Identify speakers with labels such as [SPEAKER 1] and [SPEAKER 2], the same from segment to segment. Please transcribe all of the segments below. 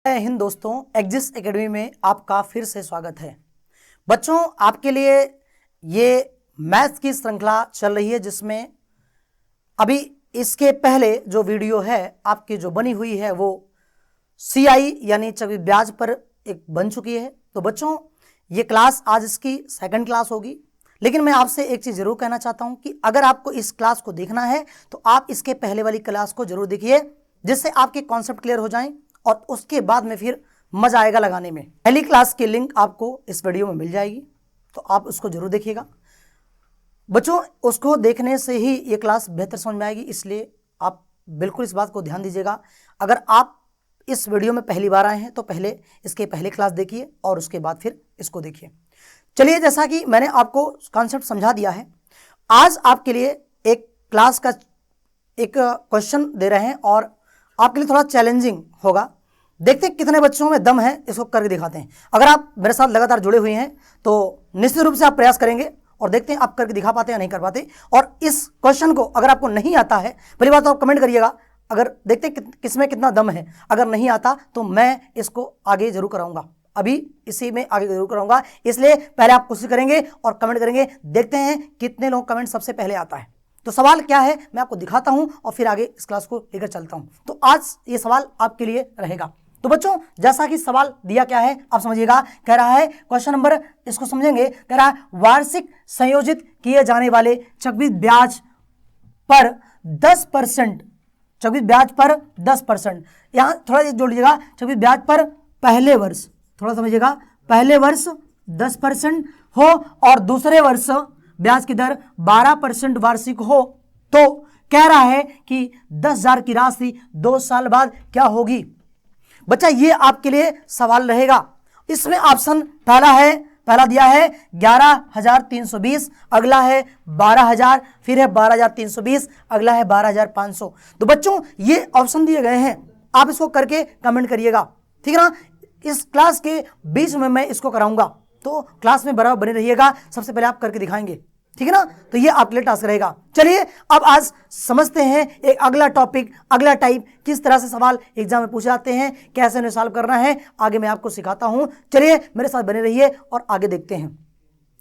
[SPEAKER 1] जय हिंद दोस्तों, एक्जिस एकेडमी में आपका फिर से स्वागत है। बच्चों, आपके लिए ये मैथ्स की श्रृंखला चल रही है जिसमें अभी इसके पहले जो वीडियो है आपकी जो बनी हुई है वो सीआई यानी चक्रवृद्धि ब्याज पर एक बन चुकी है। तो बच्चों, ये क्लास आज इसकी सेकंड क्लास होगी, लेकिन मैं आपसे एक चीज़ जरूर कहना चाहता हूँ कि अगर आपको इस क्लास को देखना है तो आप इसके पहले वाली क्लास को जरूर देखिए, जिससे आपके कॉन्सेप्ट क्लियर हो जाएं और उसके बाद में फिर मजा आएगा लगाने में। पहली क्लास की लिंक आपको इस वीडियो में मिल जाएगी, तो आप उसको जरूर देखिएगा बच्चों। उसको देखने से ही ये क्लास बेहतर समझ में आएगी, इसलिए आप बिल्कुल इस बात को ध्यान दीजिएगा। अगर आप इस वीडियो में पहली बार आए हैं तो पहले इसके पहले क्लास देखिए और उसके बाद फिर इसको देखिए। चलिए, जैसा कि मैंने आपको कॉन्सेप्ट समझा दिया है, आज आपके लिए एक क्लास का एक क्वेश्चन दे रहे हैं और आपके लिए थोड़ा चैलेंजिंग होगा। देखते हैं कितने बच्चों में दम है, इसको करके दिखाते हैं। अगर आप मेरे साथ लगातार जुड़े हुए हैं तो निश्चित रूप से आप प्रयास करेंगे और देखते हैं आप करके दिखा पाते हैं या नहीं कर पाते। और इस क्वेश्चन को अगर आपको नहीं आता है, पहली बात तो आप कमेंट करिएगा, अगर देखते हैं किसमें कितना दम है। अगर नहीं आता तो मैं इसको आगे जरूर कराऊंगा, अभी इसी में आगे जरूर कराऊंगा। इसलिए पहले आप कोशिश करेंगे और कमेंट करेंगे, देखते हैं कितने लोग कमेंट सबसे पहले आता है। तो सवाल क्या है मैं आपको दिखाता हूं और फिर आगे इस क्लास को लेकर चलता हूं। तो आज ये सवाल आपके लिए रहेगा। तो बच्चों, जैसा कि सवाल दिया क्या है आप समझिएगा। कह रहा है क्वेश्चन नंबर, इसको समझेंगे। कह रहा है वार्षिक संयोजित किए जाने वाले चक्रवृद्धि ब्याज पर 10%, चक्रवृद्धि ब्याज पर 10%, यहां थोड़ा जोड़ लीजिएगा, चक्रवृद्धि ब्याज पर पहले वर्ष, थोड़ा समझिएगा, पहले वर्ष 10% हो और दूसरे वर्ष ब्याज की दर 12% वार्षिक हो, तो कह रहा है कि 10,000 की राशि 2 साल बाद क्या होगी। बच्चा, ये आपके लिए सवाल रहेगा। इसमें ऑप्शन पहला दिया है 11,320, अगला है 12,000, फिर है 12,320, अगला है 12,500। तो बच्चों, ये ऑप्शन दिए गए हैं, आप इसको करके कमेंट करिएगा, ठीक है ना। इस क्लास के बीच में मैं इसको कराऊंगा, तो क्लास में बराबर बने रहिएगा। सबसे पहले आप करके दिखाएंगे, ठीक है ना। तो ये आपके लिए टास्क रहेगा। चलिए अब आज समझते हैं एक अगला टॉपिक, अगला टाइप, किस तरह से सवाल एग्जाम में पूछे जाते हैं, कैसे उन्हें सॉल्व करना है, आगे मैं आपको सिखाता हूं। चलिए मेरे साथ बने रहिए और आगे देखते हैं।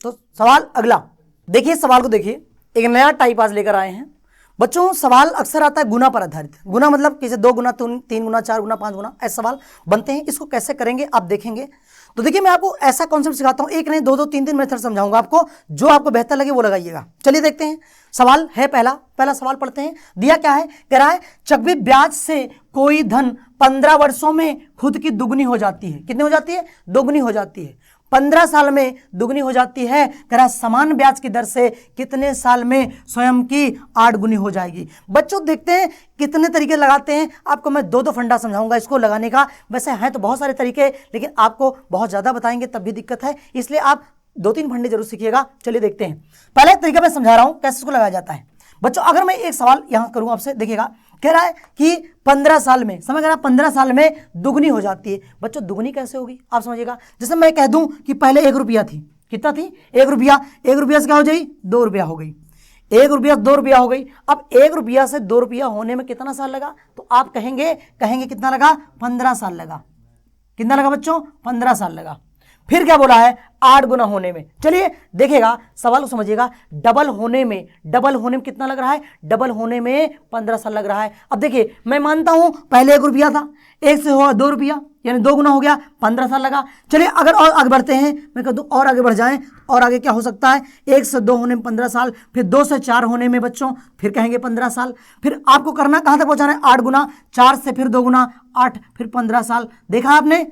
[SPEAKER 1] तो सवाल अगला देखिए, सवाल को देखिए, एक नया टाइप आज लेकर आए हैं बच्चों। सवाल अक्सर आता है गुना पर आधारित। गुना मतलब किसे 2 गुना, 3 गुना, 4 गुना, 5 गुना, ऐसे सवाल बनते हैं। इसको कैसे करेंगे आप देखेंगे। तो देखिए, मैं आपको ऐसा कॉन्सेप्ट सिखाता हूं, एक नहीं 2 3 मेथड समझाऊंगा आपको, जो आपको बेहतर लगे वो लगाइएगा। चलिए देखते हैं। सवाल है पहला सवाल पढ़ते हैं। दिया क्या है, कह रहा है चक्रवृद्धि ब्याज से कोई धन 15 वर्षों में खुद की दुगनी हो जाती है। कितनी हो जाती है? दोगुनी हो जाती है। 15 साल में दुगनी हो जाती है। कह रहा समान ब्याज की दर से कितने साल में स्वयं की 8 गुनी हो जाएगी। बच्चों, देखते हैं कितने तरीके लगाते हैं। आपको मैं 2 फंडा समझाऊंगा इसको लगाने का। वैसे हैं तो बहुत सारे तरीके, लेकिन आपको बहुत ज्यादा बताएंगे तब भी दिक्कत है, इसलिए आप 2-3 फंडे जरूर सीखिएगा। चलिए देखते हैं। पहला तरीका मैं समझा रहा हूं कैसे इसको लगाया जाता है। बच्चों, अगर मैं एक सवाल यहां करूं आपसे, देखिएगा, कह रहा है कि 15 साल में, समझ रहा, 15 साल में दुगनी हो जाती है। बच्चों, दुगनी कैसे होगी आप समझिएगा। जैसे मैं कह दूं कि पहले 1 रुपया थी, कितना थी? 1 रुपया। 1 रुपया से क्या हो जाएगी? 2 रुपया हो गई। 1 रुपया 2 रुपया हो गई। अब 1 रुपया से 2 रुपया होने में कितना साल लगा? तो आप कहेंगे कितना लगा? 15 साल लगा। कितना लगा बच्चों? 15 साल लगा। फिर क्या बोला है? 8 गुना होने में। चलिए देखिएगा, सवाल को समझिएगा। डबल होने में कितना लग रहा है? डबल होने में 15 साल लग रहा है। अब देखिए, मैं मानता हूं पहले 1 रुपया था, 1 से हुआ 2 रुपया, यानी 2 गुना हो गया, 15 साल लगा। चलिए अगर और आगे बढ़ते हैं, मैं कह दूं और आगे बढ़ जाएं, और आगे क्या हो सकता है? 1 से 2 होने में 15 साल, फिर 2 से 4 होने में बच्चों फिर कहेंगे 15 साल। फिर आपको करना कहां तक पहुंचाना है? 8 गुना, 4 से फिर 2 गुना, 8, फिर 15 साल। देखा आपने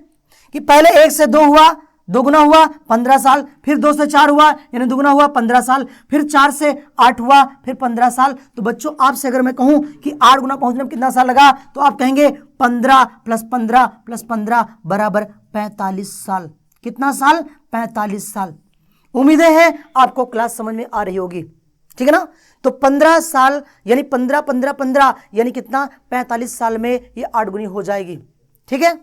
[SPEAKER 1] कि पहले 1 से 2 हुआ, 2 गुना हुआ 15 साल, फिर 2 से 4 हुआ यानी दुगुना हुआ 15 साल, फिर 4 से 8 हुआ, फिर 15 साल। तो बच्चों, आपसे अगर मैं कहूं कि 8 गुना पहुंचने में कितना साल लगा, तो आप कहेंगे 15 + 15 + 15 बराबर 45 साल। कितना साल? 45 साल। उम्मीदें हैं आपको क्लास समझ में आ रही होगी, ठीक है ना। तो 15 साल यानी 15 15 15 यानी कितना? 45 साल में ये 8 गुनी हो जाएगी, ठीक है।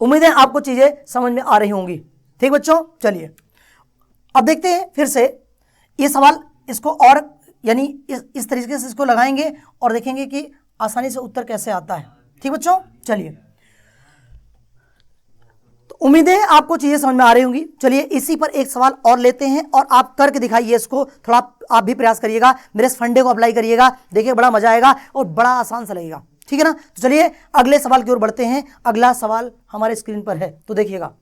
[SPEAKER 1] उम्मीद है आपको चीजें समझ में आ रही होंगी, ठीक बच्चों। चलिए अब देखते हैं फिर से ये सवाल, इसको और यानी इस तरीके से इसको लगाएंगे और देखेंगे कि आसानी से उत्तर कैसे आता है, ठीक बच्चों। चलिए उम्मीद है आपको चीजें समझ में आ रही होंगी। चलिए इसी पर एक सवाल और लेते हैं और आप करके दिखाइए इसको, थोड़ा आप भी प्रयास करिएगा, मेरे इस फंडे को अप्लाई करिएगा, देखिए बड़ा मजा आएगा और बड़ा आसान सा लगेगा, ठीक है ना। तो चलिए अगले सवाल की ओर बढ़ते हैं। अगला सवाल हमारे स्क्रीन पर है, तो देखिएगा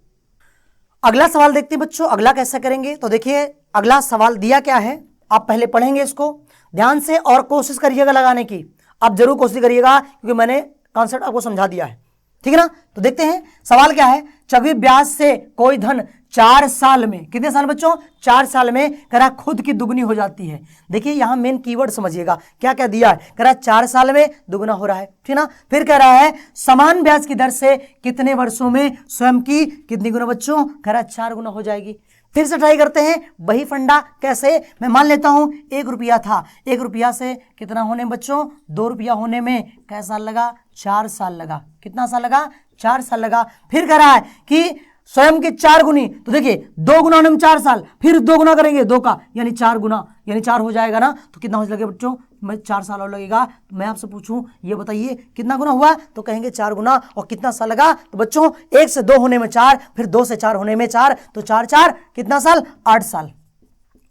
[SPEAKER 1] अगला सवाल देखते हैं बच्चों। अगला कैसे करेंगे, तो देखिए अगला सवाल दिया क्या है, आप पहले पढ़ेंगे इसको ध्यान से और कोशिश करिएगा लगाने की। आप जरूर कोशिश करिएगा क्योंकि मैंने कॉन्सेप्ट आपको समझा दिया है, ठीक है ना। तो देखते हैं सवाल क्या है। चक्रवृद्धि ब्याज से कोई धन 4 साल में, कितने साल बच्चों, 4 साल में करा खुद की दुगनी हो जाती है। देखिए यहां मेन कीवर्ड समझिएगा, क्या क्या दिया है, करा 4 साल में दुगना हो रहा है, ठीक ना। फिर कह रहा है समान ब्याज की दर से कितने वर्षों में स्वयं की कितनी गुना बच्चों, करा 4 गुना हो जाएगी। फिर से ट्राई करते हैं वही फंडा। कैसे, मैं मान लेता हूं 1 रुपया था, 1 रुपया से कितना होने बच्चों, 2 रुपया होने में कैसा साल लगा, 4 साल लगा। कितना साल लगा, 4 साल लगा। फिर कह रहा है कि स्वयं की 4 गुनी, तो देखिए 2 गुना होने में 4 साल, फिर 2 गुना करेंगे 2 का यानी 4 गुना, यानी 4 हो जाएगा ना। तो कितना हो लगेगा बच्चों, मैं 4 साल और लगेगा। तो मैं आपसे पूछूं ये बताइए कितना गुना हुआ, तो कहेंगे 4 गुना। और कितना साल लगा, तो बच्चों 1 से 2 होने में 4, फिर 2 से 4 होने में 4, तो 4 4 कितना साल, 8 साल।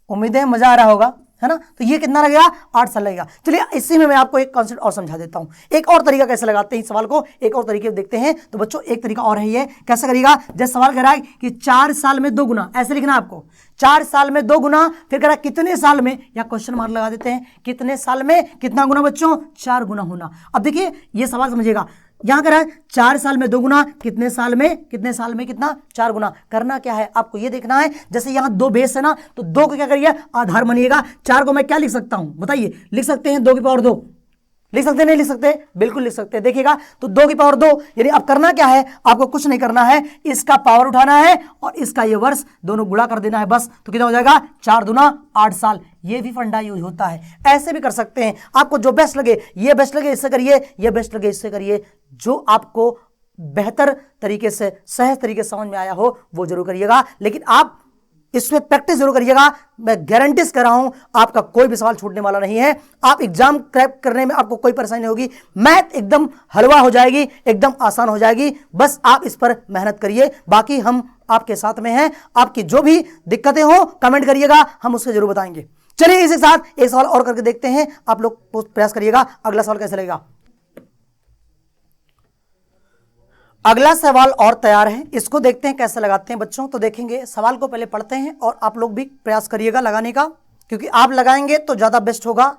[SPEAKER 1] उम्मीद है मजा आ रहा होगा, है ना। तो ये कितना लगेगा, 8 साल लगेगा। चलिए इसी में मैं आपको एक कॉन्सेप्ट और समझा देता हूं। एक और तरीका कैसे लगाते हैं इस सवाल को, एक और तरीके देखते हैं। तो बच्चों एक तरीका और है, ये कैसे करिएगा, जैसे सवाल कह रहा है कि 4 साल में 2 गुना, ऐसे लिखना है आपको, 4 साल में 2 गुना। फिर कह रहा है कितने साल में, या क्वेश्चन मार्क लगा देते हैं, कितने साल में कितना गुना बच्चों, 4 गुना होना। अब देखिए ये सवाल समझिएगा, यहां कह रहा है 4 साल में 2 गुना, कितने साल में कितना, 4 गुना। करना क्या है आपको ये देखना है, जैसे यहां 2 बेस है ना, तो 2 को क्या करिए, आधार बनिएगा। 4 को मैं क्या लिख सकता हूं बताइए, लिख सकते हैं 2 की पावर 2, लिख सकते नहीं लिख सकते, बिल्कुल लिख सकते हैं। देखिएगा तो 2 की पावर 2, यानी अब करना क्या है, आपको कुछ नहीं करना है, इसका पावर उठाना है और इसका ये वर्ष दोनों गुणा कर देना है बस। तो कितना हो जाएगा, 4 दूना 8 साल। ये भी फंडा यूज होता है, ऐसे भी कर सकते हैं। आपको जो बेस्ट लगे, ये बेस्ट लगे इससे करिए, ये बेस्ट लगे इससे करिए, जो आपको बेहतर तरीके से सहज तरीके से समझ में आया हो वो जरूर करिएगा। लेकिन आप इसमें प्रैक्टिस जरूर करिएगा। मैं गारंटी कर रहा हूं आपका कोई भी सवाल छूटने वाला नहीं है। आप एग्जाम क्रैक करने में आपको कोई परेशानी नहीं होगी, मैथ एकदम हलवा हो जाएगी, एकदम आसान हो जाएगी। बस आप इस पर मेहनत करिए, बाकी हम आपके साथ में हैं। आपकी जो भी दिक्कतें हो कमेंट करिएगा, हम उससे जरूर बताएंगे। चलिए इसी साथ एक सवाल और करके देखते हैं, आप लोग प्रयास करिएगा। अगला सवाल कैसे लगेगा, अगला सवाल और तैयार है, इसको देखते हैं कैसे लगाते हैं बच्चों। तो देखेंगे सवाल को पहले पढ़ते हैं और आप लोग भी प्रयास करिएगा लगाने का, क्योंकि आप लगाएंगे तो ज्यादा बेस्ट होगा।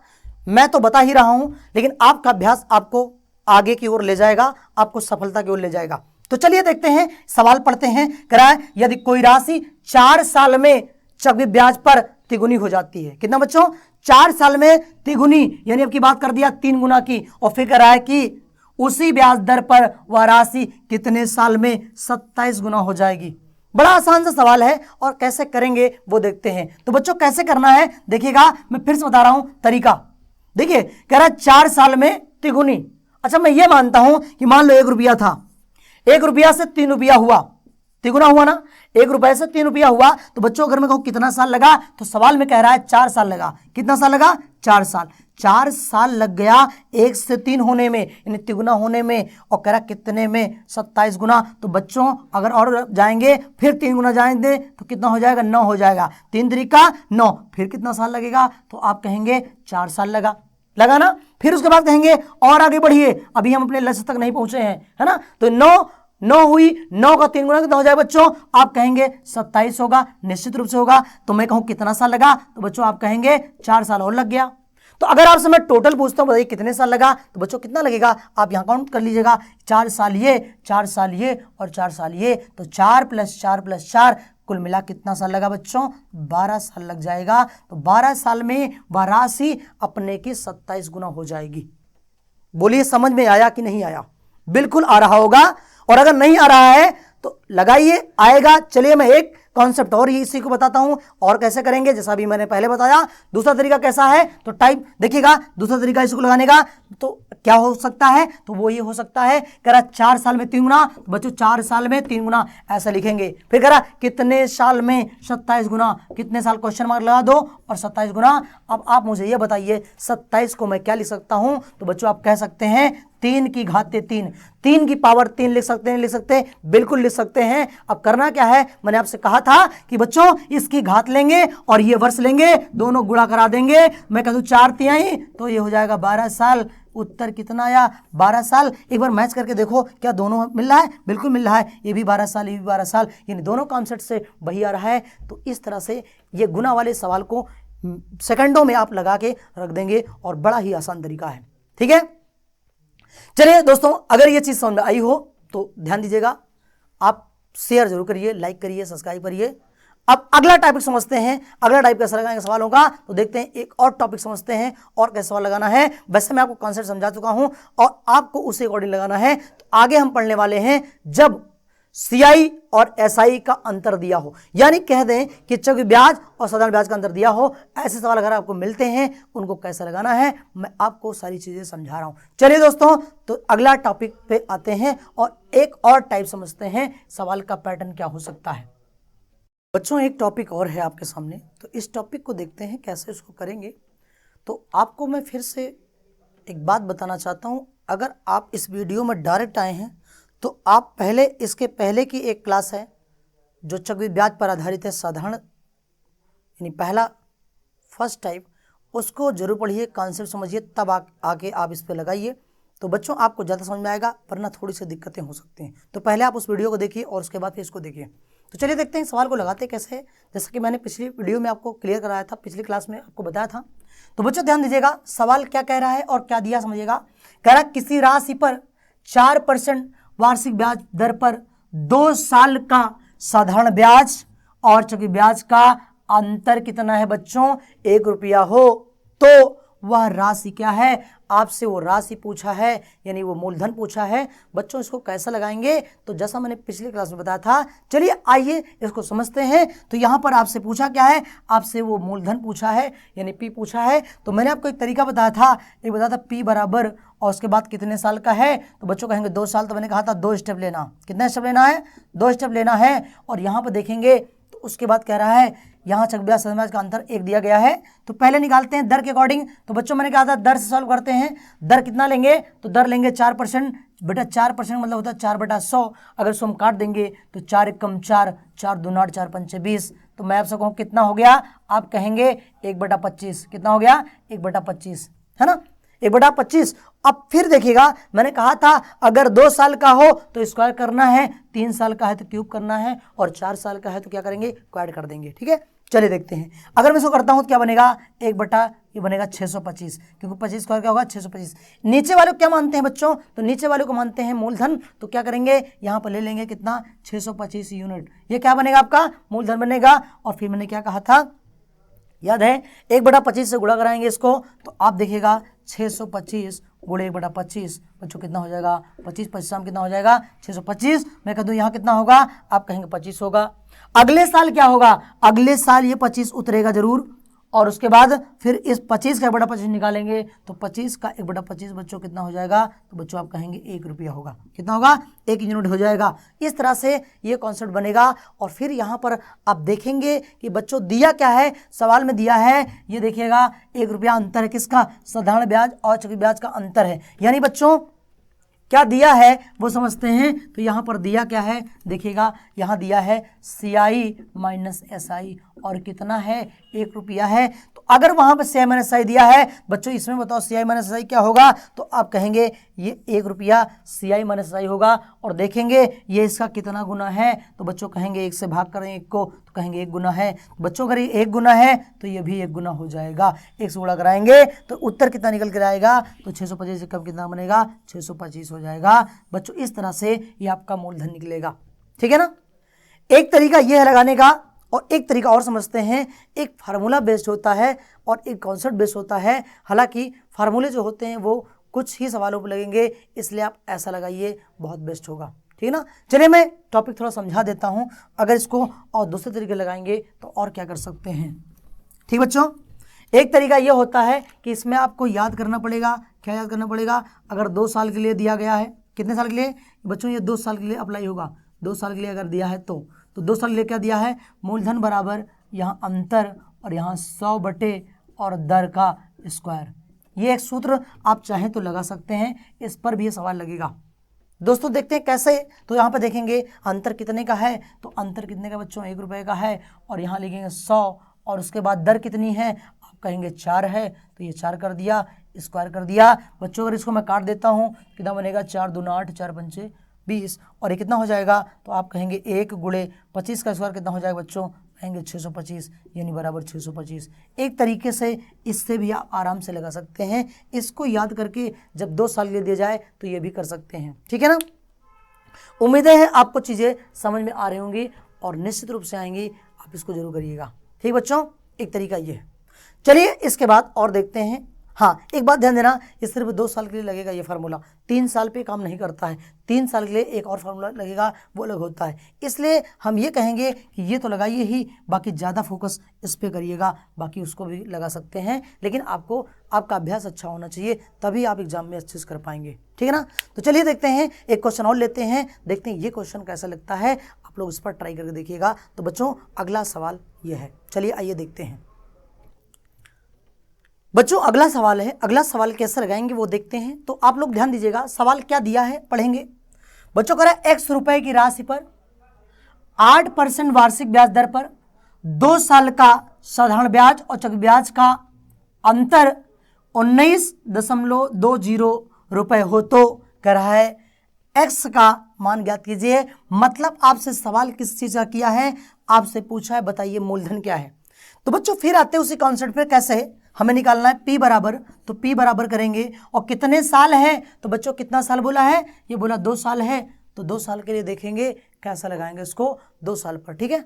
[SPEAKER 1] मैं तो बता ही रहा हूं, लेकिन आपका अभ्यास आपको आगे की ओर ले जाएगा, आपको सफलता की ओर ले जाएगा। तो चलिए देखते हैं, सवाल पढ़ते हैं। कराए यदि कोई राशि 4 साल में चक्रवृद्धि ब्याज पर तिगुनी हो जाती है, कितना बच्चों, 4 साल में तिगुनी, यानी अब की बात कर दिया 3 गुना की। और फिर कह रहा है कि उसी ब्याज दर पर वह राशि कितने साल में 27 गुना हो जाएगी। बड़ा आसान सा सवाल है और कैसे करेंगे वो देखते हैं। तो बच्चों कैसे करना है देखिएगा, मैं फिर से बता रहा हूं तरीका। देखिए कह रहा है 4 साल में तिगुनी। अच्छा मैं ये मानता हूं कि मान लो 1 रुपया था, 1 रुपया से 3 रुपया हुआ, तिगुना हुआ ना, 1 रुपये से 3 रुपया हुआ। तो बच्चों अगर मैं कहूं कितना साल लगा, तो सवाल में कह रहा है 4 साल लगा। कितना साल लगा, 4 साल। 4 साल लग गया 1 से 3 होने में, यानी तिगुना होने में। और कह रहा कितने में, 27 गुना। तो बच्चों अगर और जाएंगे फिर 3 गुना जाएंगे तो कितना हो जाएगा, 9 हो जाएगा। 3 तरीका 9, फिर कितना साल लगेगा, तो आप कहेंगे 4 साल लगा ना। फिर उसके बाद कहेंगे और आगे बढ़िए, अभी हम अपने लक्ष्य तक नहीं पहुंचे हैं, है ना। तो 9 हुई, 9 का 3 गुना कितना हो जाएगा बच्चों, आप कहेंगे 27 होगा, निश्चित रूप से होगा। तो मैं कहूं कितना साल लगा, तो बच्चों आप कहेंगे 4 साल और लग गया। तो अगर आपसे मैं टोटल पूछता हूं बताइए कितने साल लगा, तो बच्चों कितना लगेगा, आप यहां काउंट कर लीजिएगा। 4 साल ये, 4 साल ये और 4 साल ये, तो 4 + 4 + 4 कुल मिला कितना साल लगा बच्चों, 12 साल लग जाएगा। तो 12 साल में वह राशि अपने की 27 गुना हो जाएगी। बोलिए समझ में आया कि नहीं आया, बिल्कुल आ रहा होगा। और अगर नहीं आ रहा है तो लगाइए, आएगा। चलिए मैं एक कॉन्सेप्ट और इसी को बताता हूं और कैसे करेंगे, जैसा भी मैंने पहले बताया। दूसरा तरीका कैसा है, तो टाइप देखिएगा, दूसरा तरीका इसको लगाने का तो क्या हो सकता है, तो वो ये हो सकता है, कह रहा 4 साल में 3 गुना, तो बच्चों 4 साल में 3 गुना ऐसा लिखेंगे। फिर कह रहा कितने साल में 27 गुना, कितने साल क्वेश्चन मार्क लगा दो और 27 गुना। अब आप मुझे ये बताइए 27 को मैं क्या लिख सकता हूं, तो बच्चों आप कह सकते हैं 3 की घात 3, 3 की पावर 3 लिख सकते हैं, लिख सकते हैं, बिल्कुल लिख सकते हैं। अब करना क्या है, मैंने आपसे कहा था कि बच्चों इसकी घात लेंगे और ये वर्ष लेंगे, दोनों गुणा करा देंगे। मैं कह दूं 4 तिहाई तो ये हो जाएगा 12 साल। उत्तर कितना आया, 12 साल। एक बार मैच करके देखो क्या दोनों मिल रहा है, बिल्कुल मिल रहा है। ये भी 12 साल, ये भी 12 साल, यानी दोनों कॉन्सेप्ट से वही आ रहा है। तो इस तरह से ये गुना वाले सवाल को सेकंडों में आप लगा के रख देंगे और बड़ा ही आसान तरीका है। ठीक है, चलिए दोस्तों, अगर ये चीज समझ में आई हो तो ध्यान दीजिएगा, आप शेयर जरूर करिए, लाइक करिए, सब्सक्राइब करिए। अब अगला टॉपिक समझते हैं। अगला टाइप कैसे लगाएंगे सवालों का, तो देखते हैं, एक और टॉपिक समझते हैं और कैसे सवाल लगाना है। वैसे मैं आपको कॉन्सेप्ट समझा चुका हूं और आपको उसी अकॉर्डिंग लगाना है। तो आगे हम पढ़ने वाले हैं जब सीआई और एसआई का अंतर दिया हो, यानी कह दें कि चक्रवृद्धि ब्याज और साधारण ब्याज का अंतर दिया हो, ऐसे सवाल अगर आपको मिलते हैं उनको कैसे लगाना है, मैं आपको सारी चीजें समझा रहा हूं। चलिए दोस्तों, तो अगला टॉपिक पे आते हैं और एक और टाइप समझते हैं सवाल का पैटर्न क्या हो सकता है। बच्चों, एक टॉपिक और है आपके सामने, तो इस टॉपिक को देखते हैं कैसे इसको करेंगे। तो आपको मैं फिर से एक बात बताना चाहता हूं, अगर आप इस वीडियो में डायरेक्ट आए हैं तो आप पहले इसके पहले की एक क्लास है जो चक्रवृद्धि ब्याज पर आधारित है, साधारण यानी पहला फर्स्ट टाइप, उसको जरूर पढ़िए, कॉन्सेप्ट समझिए, तब आके आप इस पर लगाइए। तो बच्चों आपको ज़्यादा समझ में आएगा, वरना थोड़ी सी दिक्कतें हो सकती हैं। तो पहले आप उस वीडियो को देखिए और उसके बाद फिर इसको देखिए। तो चलिए देखते हैं सवाल को लगाते कैसे है। जैसा कि मैंने पिछली वीडियो में आपको क्लियर कराया था, पिछली क्लास में आपको बताया था। तो बच्चों ध्यान दीजिएगा, सवाल क्या कह रहा है और क्या दिया समझिएगा। कह रहा किसी राशि पर 4% वार्षिक ब्याज दर पर 2 साल का साधारण ब्याज और चक्रवृद्धि ब्याज का अंतर कितना है बच्चों, 1 रुपया हो तो वह राशि क्या है, आपसे वो राशि पूछा है, यानी वो मूलधन पूछा है। बच्चों इसको कैसा लगाएंगे, तो जैसा मैंने पिछली क्लास में बताया था, चलिए आइए इसको समझते हैं। तो यहाँ पर आपसे पूछा क्या है, आपसे वो मूलधन पूछा है, यानी पी पूछा है। तो मैंने आपको एक तरीका बताया था, एक बताया था पी बराबर और उसके बाद कितने साल का है, तो बच्चों कहेंगे 2 साल। तो मैंने कहा था 2 स्टेप लेना, कितना स्टेप लेना है, 2 स्टेप लेना है। और यहाँ पर देखेंगे तो उसके बाद कह रहा है यहाँ चक्रवृद्धि ब्याज साधारण ब्याज का अंतर 1 दिया गया है। तो पहले निकालते हैं दर के अकॉर्डिंग। तो बच्चों मैंने कहा था दर से सॉल्व करते हैं। दर कितना लेंगे, तो दर लेंगे 4%, बेटा 4% मतलब होता है 4/100। अगर इसको हम काट देंगे तो 4 एकम 4, 4 दूना 8, 4 पंचे 20। तो मैं आपसे कहूँ कितना हो गया, आप कहेंगे 1/25। कितना हो गया, 1/25, है ना, 1/25। अब फिर देखिएगा, मैंने कहा था अगर 2 साल का हो तो स्क्वायर करना है, 3 साल का है तो क्यूब करना है, और 4 साल का है तो क्या करेंगे, क्वाड कर देंगे। ठीक है, चलिए देखते हैं। अगर मैं इसको करता हूं तो क्या बनेगा, 1 ये बनेगा 625, क्योंकि 25 स्क्वायर क्या होगा 625। नीचे वाले को क्या मानते हैं बच्चों, तो नीचे वाले को मानते हैं मूलधन। तो क्या करेंगे, यहाँ पर ले लेंगे कितना, 625 यूनिट। ये क्या बनेगा, आपका मूलधन बनेगा। और फिर मैंने क्या कहा था, याद है, 1/25 से गुणा कराएंगे इसको, तो आप देखिएगा 625 गुणे 1/25 बच्चों कितना हो जाएगा, 25 25 कितना हो जाएगा, 625। मैं कह दूं यहाँ कितना होगा, आप कहेंगे 25 होगा। अगले साल क्या होगा, अगले साल ये 25 उतरेगा जरूर, और उसके बाद फिर इस 25 का 1/25 निकालेंगे, तो 25 का 1/25 बच्चों कितना हो जाएगा, तो बच्चों आप कहेंगे 1 रुपया होगा। कितना होगा, 1 यूनिट हो जाएगा। इस तरह से ये कॉन्सेप्ट बनेगा। और फिर यहाँ पर आप देखेंगे कि बच्चों दिया क्या है, सवाल में दिया है, ये देखिएगा 1 रुपया अंतर है किसका, साधारण ब्याज और चक्रवृद्धि ब्याज का अंतर है। यानी बच्चों क्या दिया है वो समझते हैं। तो यहाँ पर दिया क्या है, देखिएगा यहाँ दिया है CI माइनस SI, और कितना है, 1 रुपया है। तो अगर वहाँ पर CI माइनस SI दिया है बच्चों, इसमें बताओ CI माइनस SI क्या होगा, तो आप कहेंगे ये 1 रुपया CI माइनस SI होगा। और देखेंगे ये इसका कितना गुना है, तो बच्चों कहेंगे 1 से भाग करें 1 को, तो कहेंगे 1 गुना है। बच्चों अगर ये 1 गुना है तो ये भी 1 गुना हो जाएगा। 1 से गुणा कराएंगे तो उत्तर कितना निकल कर आएगा, तो 625 से कम कितना बनेगा, 625 हो जाएगा। बच्चों इस तरह से ये आपका मूलधन निकलेगा। ठीक है ना, एक तरीका ये है लगाने का, और एक तरीका और समझते हैं। एक फार्मूला बेस्ड होता है और एक कॉन्सेप्ट बेस्ड होता है। हालांकि फार्मूले जो होते हैं वो कुछ ही सवालों पर लगेंगे, इसलिए आप ऐसा लगाइए, बहुत बेस्ट होगा। ठीक है ना, चलिए मैं टॉपिक थोड़ा समझा देता हूं। अगर इसको और दूसरे तरीके लगाएंगे तो और क्या कर सकते हैं। ठीक बच्चों, एक तरीका ये होता है कि इसमें आपको याद करना पड़ेगा। क्या याद करना पड़ेगा, अगर 2 साल के लिए दिया गया है, कितने साल के लिए बच्चों, ये 2 साल के लिए अप्लाई होगा। 2 साल के लिए अगर दिया है तो 2 साल के लिए क्या दिया है, मूलधन बराबर यहाँ अंतर और यहाँ 100 बटे और दर का स्क्वायर। ये एक सूत्र आप चाहें तो लगा सकते हैं, इस पर भी ये सवाल लगेगा। दोस्तों देखते हैं कैसे। तो यहाँ पर देखेंगे अंतर कितने का है, तो अंतर कितने का बच्चों 1 रुपये का है, और यहाँ लिखेंगे 100, और उसके बाद दर कितनी है, आप कहेंगे 4 है, तो ये 4 कर दिया, स्क्वायर कर दिया। बच्चों अगर इसको मैं काट देता हूँ कितना बनेगा, 4 दूना 8, 4 पंचे 20, और ये कितना हो जाएगा, तो आप कहेंगे 1 गुणे 25 का स्क्वायर कितना हो जाएगा बच्चों, कहेंगे 625, यानी बराबर 625। एक तरीके से इससे भी आप आराम से लगा सकते हैं। इसको याद करके जब 2 साल के लिए दिया जाए तो ये भी कर सकते हैं, ठीक है ना। उम्मीदें हैं आपको चीज़ें समझ में आ रही होंगी और निश्चित रूप से आएंगी, आप इसको जरूर करिएगा। ठीक बच्चों, एक तरीका ये है। चलिए इसके बाद और देखते हैं। हाँ, एक बात ध्यान देना, ये सिर्फ 2 साल के लिए लगेगा ये फार्मूला, 3 साल पे काम नहीं करता है। 3 साल के लिए एक और फार्मूला लगेगा, वो अलग होता है। इसलिए हम ये कहेंगे कि ये तो लगाइए ही, बाकी ज़्यादा फोकस इस पे करिएगा, बाकी उसको भी लगा सकते हैं, लेकिन आपको आपका अभ्यास अच्छा होना चाहिए, तभी आप एग्जाम में अच्छे से कर पाएंगे, ठीक है ना। तो चलिए देखते हैं, एक क्वेश्चन और लेते हैं, देखते हैं ये क्वेश्चन कैसा लगता है, आप लोग इस पर ट्राई करके देखिएगा। तो बच्चों अगला सवाल ये है, चलिए आइए देखते हैं। बच्चों अगला सवाल है, अगला सवाल कैसे लगाएंगे वो देखते हैं। तो आप लोग ध्यान दीजिएगा, सवाल क्या दिया है पढ़ेंगे। बच्चों कह रहा है x रुपए की राशि पर 8% वार्षिक ब्याज दर पर 2 साल का साधारण ब्याज और चक्रवृद्धि ब्याज का अंतर 19.20 रुपए हो, तो कह रहा है x का मान ज्ञात कीजिए। मतलब आपसे सवाल किस चीज का किया है, आपसे पूछा है बताइए मूलधन क्या है। तो बच्चों फिर आते हैं उसी कॉन्सेप्ट पे, कैसे हमें निकालना है p बराबर, तो p बराबर करेंगे और कितने साल है, तो बच्चों कितना साल बोला है, ये बोला 2 साल है, तो 2 साल के लिए देखेंगे कैसा लगाएंगे इसको 2 साल पर, ठीक है।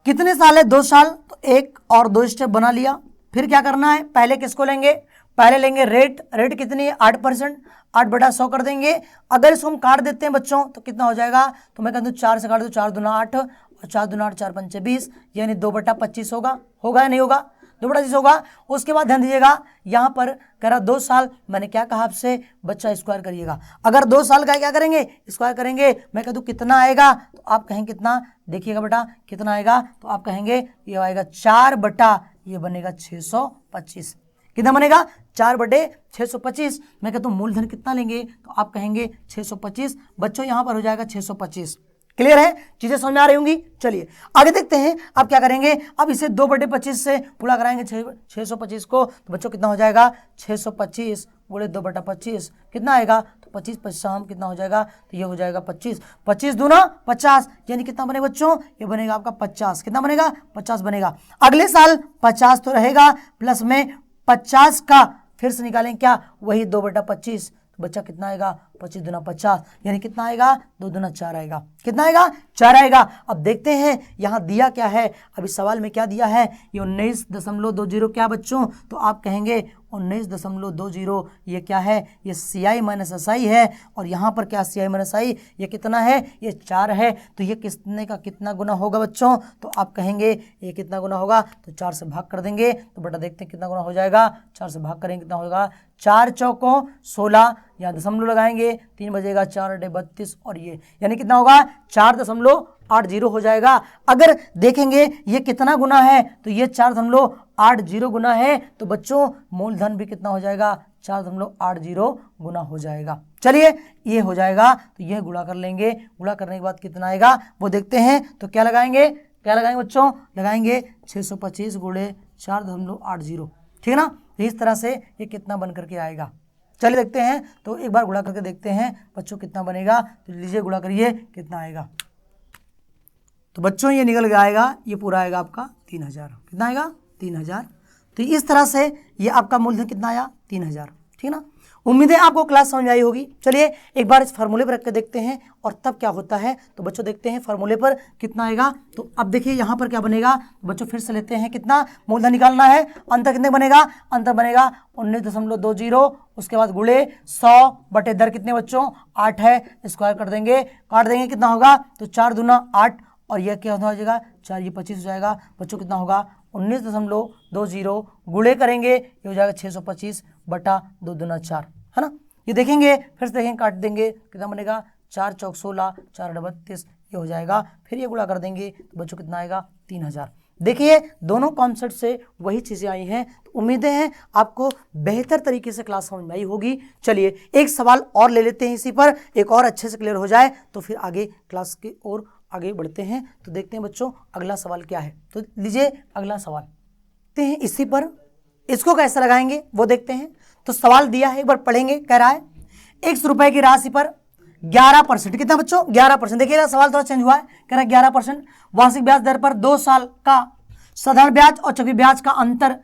[SPEAKER 1] कितने साल है, 2 साल, तो 1 और 2 स्टेप बना लिया। फिर क्या करना है, पहले किसको लेंगे, पहले लेंगे रेट कितनी है 8%, 8/100 कर देंगे। अगर इसको हम काट देते हैं बच्चों तो कितना हो जाएगा, तो मैं कहता हूँ 4 से काट दो, 4 दूना 8 और 4 दूना 8, 4 पंचे 20, यानी 2/25 होगा या नहीं होगा, 2/20 होगा। उसके बाद ध्यान दीजिएगा, यहाँ पर कह रहा 2 साल, मैंने क्या कहा आपसे बच्चा स्क्वायर करिएगा। अगर 2 साल का क्या करेंगे, स्क्वायर करेंगे। मैं कह दूँ कितना आएगा, तो आप कहेंगे कितना, देखिएगा बेटा कितना आएगा, तो आप कहेंगे ये आएगा 4 ये बनेगा 625। कितना बनेगा, 4/625। मैं कहता हूँ मूलधन कितना लेंगे, तो आप कहेंगे 625। बच्चों यहाँ पर हो जाएगा 625। क्लियर है, चीजें समझ में आ रही होंगी। चलिए आगे देखते हैं, अब क्या करेंगे, अब इसे 2/25 से पूरा कराएंगे 625 को, तो बच्चों कितना हो जाएगा 625 गुणे 2/25 कितना आएगा, तो 25 55 कितना हो जाएगा, तो ये हो जाएगा 25, 25 दूना 50, यानी कितना बनेगा बच्चों, ये बनेगा आपका 50। कितना बनेगा, 50 बनेगा। अगले साल 50 तो रहेगा, प्लस में 50 का फिर से निकालें क्या, वही 2/25, तो बच्चा कितना आएगा, 25 दूना 50, यानी कितना आएगा, 2 दूना 4 आएगा। कितना आएगा, 4 आएगा। अब देखते हैं यहाँ दिया क्या है, अभी सवाल में क्या दिया है, ये 19.20 क्या बच्चों, तो आप कहेंगे 19.20 ये क्या है, ये CI माइनस SI है, और यहाँ पर क्या CI माइनस SI, ये कितना है, ये 4 है, तो ये कितने का कितना गुना होगा बच्चों, तो आप कहेंगे ये कितना गुना होगा, तो 4 से भाग कर देंगे, तो बेटा देखते हैं कितना गुना हो जाएगा, 4 से भाग करेंगे कितना होगा, 4 चौकों 16, यहाँ दशमलव लगाएंगे, 3 बजेगा 4/32, और ये यानी कितना होगा 4.80 हो जाएगा। अगर देखेंगे ये कितना गुना है, तो ये 4.80 गुना है, तो बच्चों मूलधन भी कितना हो जाएगा, 4.80 गुना हो जाएगा। चलिए ये हो जाएगा, तो ये गुणा कर लेंगे, गुणा करने के बाद कितना आएगा वो देखते हैं। तो क्या लगाएंगे बच्चों, लगाएंगे 625 गुणे 4.80, ठीक है ना। इस तरह से ये कितना बन करके आएगा, चलिए देखते हैं। तो एक बार गुणा करके देखते हैं बच्चों कितना बनेगा, तो लीजिए गुणा करिए कितना आएगा। तो बच्चों ये निकल के आएगा, ये पूरा आएगा आपका 3000। कितना आएगा, 3000। तो इस तरह से ये आपका मूलधन कितना आया, 3000, ठीक है ना। उम्मीद है आपको क्लास समझ आई होगी। चलिए एक बार इस फार्मूले पर रख के देखते हैं और तब क्या होता है। तो बच्चों देखते हैं फार्मूले पर कितना आएगा। तो अब देखिए यहाँ पर क्या बनेगा, तो बच्चों फिर से लेते हैं, कितना मूलधन निकालना है, अंतर कितने बनेगा, अंतर बनेगा 19.20, उसके बाद गुणे 100 दर कितने बच्चों 8 है, स्क्वायर कर देंगे, काट देंगे कितना होगा, तो 4 दूना 8, और यह क्या हो जाएगा 4, ये 25 हो जाएगा बच्चों, कितना होगा 19.20 गुणे करेंगे, ये हो जाएगा 625/2 दूना 4, है ना। ये देखेंगे फिर से देखेंगे, काट देंगे कितना बनेगा, 4 चौक 16, 4/32, ये हो जाएगा। फिर ये गुणा कर देंगे तो बच्चों कितना आएगा 3000। देखिए दोनों कॉन्सेप्ट से वही चीज़ें आई हैं, तो उम्मीदें हैं आपको बेहतर तरीके से क्लास समझ में आई होगी। चलिए एक सवाल और ले लेते हैं इसी पर, एक और अच्छे से क्लियर हो जाए तो फिर आगे क्लास की ओर आगे बढ़ते हैं। तो देखते हैं बच्चों अगला सवाल क्या है। तो लीजिए अगला सवाल देखते हैं इसी पर, इसको कैसे लगाएंगे वो देखते हैं। तो सवाल दिया है, एक बार पढ़ेंगे। कह रहा है 100 रुपए की राशि पर 11%, कितना बच्चों 11%। देखिएगा सवाल थोड़ा चेंज हुआ है, कह रहा है 11% वार्षिक ब्याज दर पर 2 साल का साधारण ब्याज और चक्रवृद्धि ब्याज का अंतर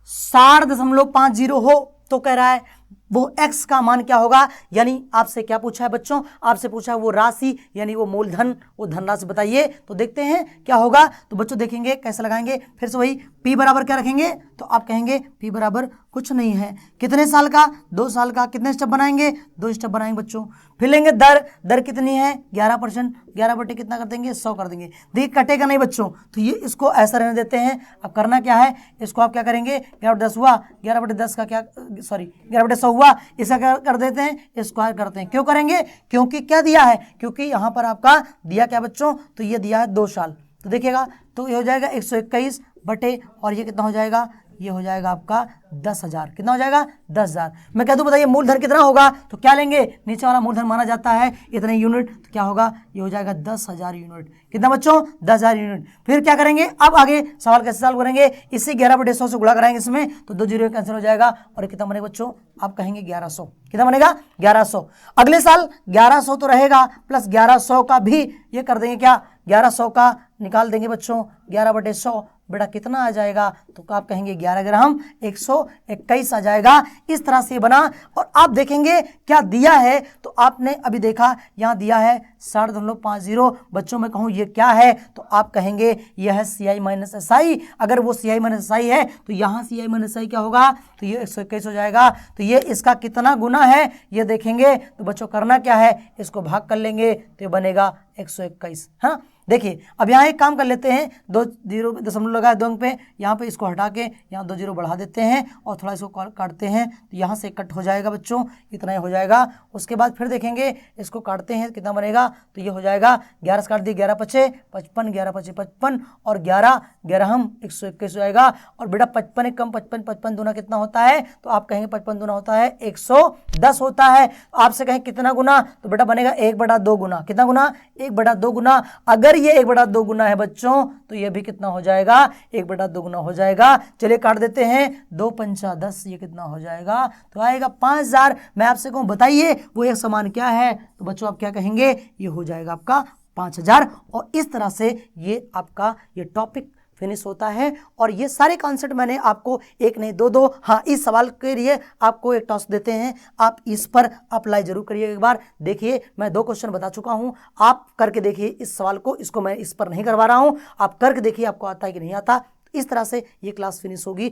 [SPEAKER 1] 60.50 हो, तो कह रहा है वो x का मान क्या होगा। यानी आपसे क्या पूछा है बच्चों, आपसे पूछा है वो राशि यानी वो मूलधन, वो धनराशि बताइए। तो देखते हैं क्या होगा। तो बच्चों देखेंगे कैसे लगाएंगे, फिर से वही p बराबर क्या रखेंगे, तो आप कहेंगे p बराबर कुछ नहीं है, कितने साल का 2 साल का। कितने स्टेप बनाएंगे, 2 स्टेप बनाएंगे बच्चों। फिर लेंगे दर कितनी है 11%, 11 बटे कितना कर देंगे 100 कर देंगे। देखिए कटेगा नहीं बच्चों, तो ये इसको ऐसा रहने देते हैं। अब करना क्या है, इसको आप क्या करेंगे 11 बटे 10 हुआ, 11 बटे 10 का क्या, सॉरी 11 बटे 100 हुआ, इसका क्या कर देते हैं स्क्वायर करते हैं। क्यों करेंगे, क्योंकि क्या दिया है, क्योंकि यहाँ पर आपका दिया क्या बच्चों, तो ये दिया है 2 साल। तो देखिएगा तो ये हो जाएगा 121 बटे, और ये कितना हो जाएगा, ये हो जाएगा आपका 10,000। कितना हो जाएगा 10,000। मैं कह दूं बताइए मूलधन कितना होगा, तो क्या लेंगे, नीचे वाला मूलधन माना जाता है इतने यूनिट, तो क्या होगा, ये हो जाएगा 10,000 यूनिट। कितना बच्चों 10,000 यूनिट। फिर क्या करेंगे, अब आगे सवाल कैसे सॉल्व करेंगे, इसी 11 बटे 100 से गुणा कराएंगे इसमें, तो 2 जीरो कैंसिल हो जाएगा, और कितना बनेगा बच्चों, आप कहेंगे 1100। कितना बनेगा 1100। अगले साल 1100 तो रहेगा, प्लस 1100 का भी ये कर देंगे क्या, 1100 का निकाल देंगे बच्चों 11 बटे 100, बेटा कितना आ जाएगा, तो आप कहेंगे 11 ग्राम 121 आ जाएगा। इस तरह से बना। और आप देखेंगे क्या दिया है, तो आपने अभी देखा यहाँ दिया है 60.50। बच्चों मैं कहूँ ये क्या है, तो आप कहेंगे यह है CI माइनस SI। अगर वो CI माइनस SI है तो यहाँ CI माइनस SI क्या होगा, तो ये 121 हो जाएगा। तो ये इसका कितना गुना है ये देखेंगे। तो बच्चों करना क्या है, इसको भाग कर लेंगे तो ये बनेगा 121। हाँ देखिए अब यहाँ एक काम कर लेते हैं, 2 जीरो दशमलव लगाए 2 अंक पे, यहाँ पे इसको हटा के यहाँ 2 जीरो बढ़ा देते हैं और थोड़ा इसको काटते हैं, तो यहाँ से कट हो जाएगा बच्चों, इतना ही हो जाएगा। उसके बाद फिर देखेंगे इसको काटते हैं कितना बनेगा, तो ये हो जाएगा 11 से काट दिए 11 पचे 55, 11 पचे 55 और 11 11 121 हो जाएगा। और बेटा 55 एक कम 55, 55 दूना कितना होता है, तो आप कहेंगे 55 दूना होता है 110 होता है। आपसे कहें कितना गुना, तो बेटा बनेगा 1/2 गुना। कितना गुना, 1/2 गुना। अगर ये 1/2 गुना है बच्चों, तो ये भी कितना हो जाएगा 1/2 गुना हो जाएगा। चलिए काट देते हैं, 2 पंचा 10, ये कितना हो जाएगा, तो आएगा 5000। मैं आपसे कहूँ बताइए वो एक समान क्या है, तो बच्चों आप क्या कहेंगे, ये हो जाएगा आपका 5000। और इस तरह से ये आपका ये टॉपिक फिनिश होता है। और ये सारे कॉन्सेप्ट मैंने आपको एक नहीं दो, हाँ इस सवाल के लिए आपको एक टास्क देते हैं, आप इस पर अप्लाई जरूर करिए। एक बार देखिए मैं 2 क्वेश्चन बता चुका हूँ, आप करके देखिए इस सवाल को, इसको मैं इस पर नहीं करवा रहा हूँ, आप करके देखिए आपको आता है कि नहीं आता। इस तरह से ये क्लास फिनिश होगी।